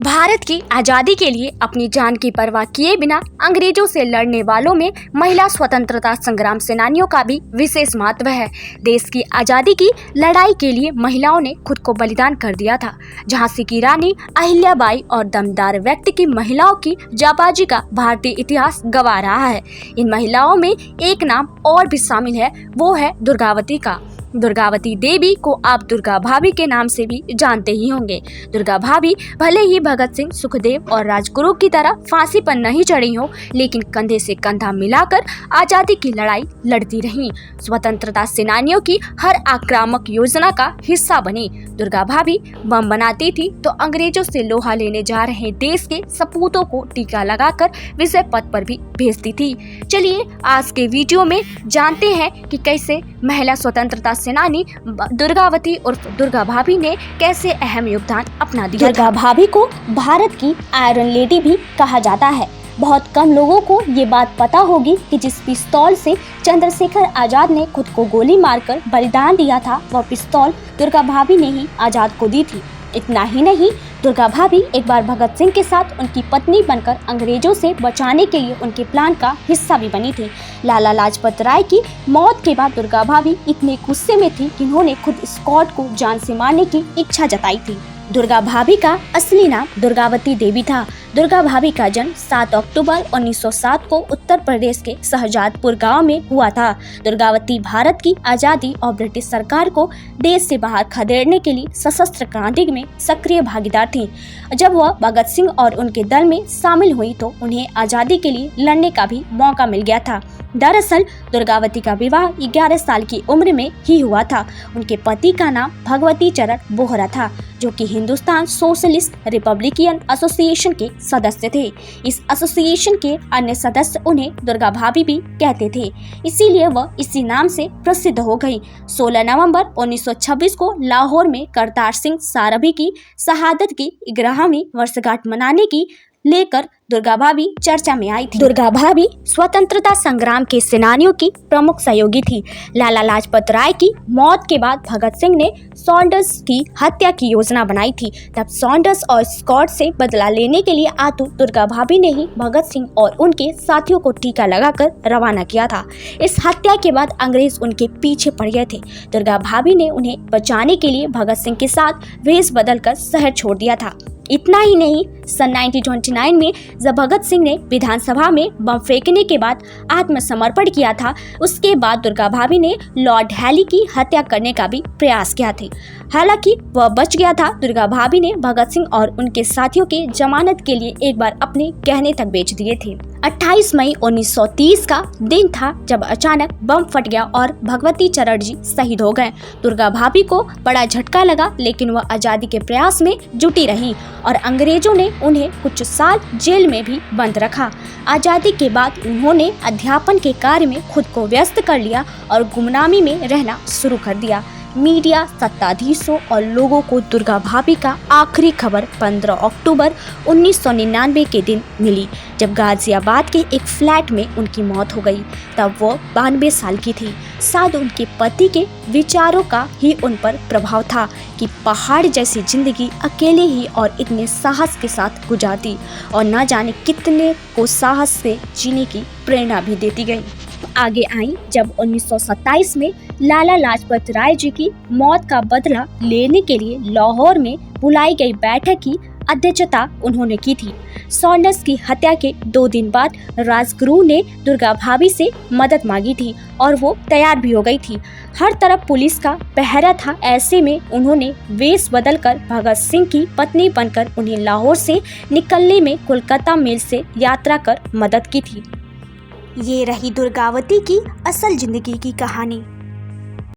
भारत की आज़ादी के लिए अपनी जान की परवाह किए बिना अंग्रेजों से लड़ने वालों में महिला स्वतंत्रता संग्राम सेनानियों का भी विशेष महत्व है। देश की आज़ादी की लड़ाई के लिए महिलाओं ने खुद को बलिदान कर दिया था। झांसी की रानी अहिल्याबाई और दमदार व्यक्ति की महिलाओं की जाबाजी का भारतीय इतिहास गवाह रहा है। इन महिलाओं में एक नाम और भी शामिल है, वो है दुर्गावती का। दुर्गावती देवी को आप दुर्गा भाभी के नाम से भी जानते ही होंगे। दुर्गा भाभी भले ही भगत सिंह, सुखदेव और राजगुरु की तरह फांसी पर नहीं चढ़ी हो, लेकिन कंधे से कंधा मिलाकर आजादी की लड़ाई लड़ती रहीं। स्वतंत्रता सेनानियों की हर आक्रामक योजना का हिस्सा बनी। दुर्गा भाभी बम बनाती थी तो अंग्रेजों से लोहा लेने जा रहे देश के सपूतों को टीका लगाकर विजय पथ पर भी भेजती थी। चलिए आज के वीडियो में जानते हैं कि कैसे महिला स्वतंत्रता सेनानी दुर्गावती उर्फ दुर्गा भाभी ने कैसे अहम योगदान अपना दिया। दुर्गा भाभी को भारत की आयरन लेडी भी कहा जाता है। बहुत कम लोगों को ये बात पता होगी कि जिस पिस्तौल से चंद्रशेखर आजाद ने खुद को गोली मारकर बलिदान दिया था, वह पिस्तौल दुर्गा भाभी ने ही आजाद को दी थी। इतना ही नहीं, दुर्गा भाभी एक बार भगत सिंह के साथ उनकी पत्नी बनकर अंग्रेजों से बचाने के लिए उनके प्लान का हिस्सा भी बनी थी। लाला लाजपत राय की मौत के बाद दुर्गा भाभी इतने गुस्से में थी कि उन्होंने खुद स्कॉट को जान से मारने की इच्छा जताई थी। दुर्गा भाभी का असली नाम दुर्गावती देवी था। दुर्गा भाभी का जन्म 7 अक्टूबर 1907 को उत्तर प्रदेश के शहजादपुर गांव में हुआ था। दुर्गावती भारत की आज़ादी और ब्रिटिश सरकार को देश से बाहर खदेड़ने के लिए सशस्त्र क्रांति में सक्रिय भागीदार थी। जब वह भगत सिंह और उनके दल में शामिल हुई तो उन्हें आज़ादी के लिए लड़ने का भी मौका मिल गया था। दरअसल दुर्गावती का विवाह 11 साल की उम्र में ही हुआ था। उनके पति का नाम भगवती चरण बोहरा था, जो कि हिंदुस्तान सोशलिस्ट रिपब्लिकन एसोसिएशन के सदस्य थे। इस एसोसिएशन के अन्य सदस्य उन्हें दुर्गा भाभी भी कहते थे, इसीलिए वह इसी नाम से प्रसिद्ध हो गई। 16 नवंबर 1926 को लाहौर में करतार सिंह साराभी की शहादत की 11वीं वर्षगांठ मनाने की लेकर दुर्गा भाभी चर्चा में आई थी। दुर्गा भाभी स्वतंत्रता संग्राम के सेनानियों की प्रमुख सहयोगी थी। लाला लाजपत राय की मौत के बाद भगत सिंह ने सॉन्डर्स की हत्या की योजना बनाई थी। तब सॉन्डर्स और स्कॉट से बदला लेने के लिए आतुर दुर्गा भाभी ने ही भगत सिंह और उनके साथियों को टीका लगाकर रवाना किया था। इस हत्या के बाद अंग्रेज उनके पीछे पड़ गए थे। दुर्गा भाभी ने उन्हें बचाने के लिए भगत सिंह के साथ वेश बदलकर शहर छोड़ दिया था। इतना ही नहीं, सन 1929 में जब भगत सिंह ने विधानसभा में बम फेंकने के बाद आत्मसमर्पण किया था, उसके बाद दुर्गा भाभी ने लॉर्ड हैली की हत्या करने का भी प्रयास किया था। हालांकि वह बच गया था। दुर्गा भाभी ने भगत सिंह और उनके साथियों के जमानत के लिए एक बार अपने गहने तक बेच दिए थे। 28 मई 1930 का दिन था जब अचानक बम फट गया और भगवती चरण जी शहीद हो गए। दुर्गा भाभी को बड़ा झटका लगा, लेकिन वह आजादी के प्रयास में जुटी रही और अंग्रेजों ने उन्हें कुछ साल जेल में भी बंद रखा। आजादी के बाद उन्होंने अध्यापन के कार्य में खुद को व्यस्त कर लिया और गुमनामी में रहना शुरू कर दिया। मीडिया, सत्ताधीशों और लोगों को दुर्गा भाभी का आखिरी खबर 15 अक्टूबर 1999 के दिन मिली, जब गाजियाबाद के एक फ्लैट में उनकी मौत हो गई। तब वो 92 साल की थी। शायद उनके पति के विचारों का ही उन पर प्रभाव था कि पहाड़ जैसी जिंदगी अकेले ही और इतने साहस के साथ गुजारती और न जाने कितने को साहस से जीने की प्रेरणा भी देती गई। आगे आई जब 1927 में लाला लाजपत राय जी की मौत का बदला लेने के लिए लाहौर में बुलाई गई बैठक की अध्यक्षता उन्होंने की थी। सॉन्डर्स की हत्या के 2 दिन बाद राजगुरु ने दुर्गा भाभी से मदद मांगी थी और वो तैयार भी हो गई थी। हर तरफ पुलिस का पहरा था। ऐसे में उन्होंने वेश बदलकर भगत सिंह की पत्नी बनकर उन्हें लाहौर से निकलने में कोलकाता मेल से यात्रा कर मदद की थी। ये रही दुर्गावती की असल जिंदगी की कहानी।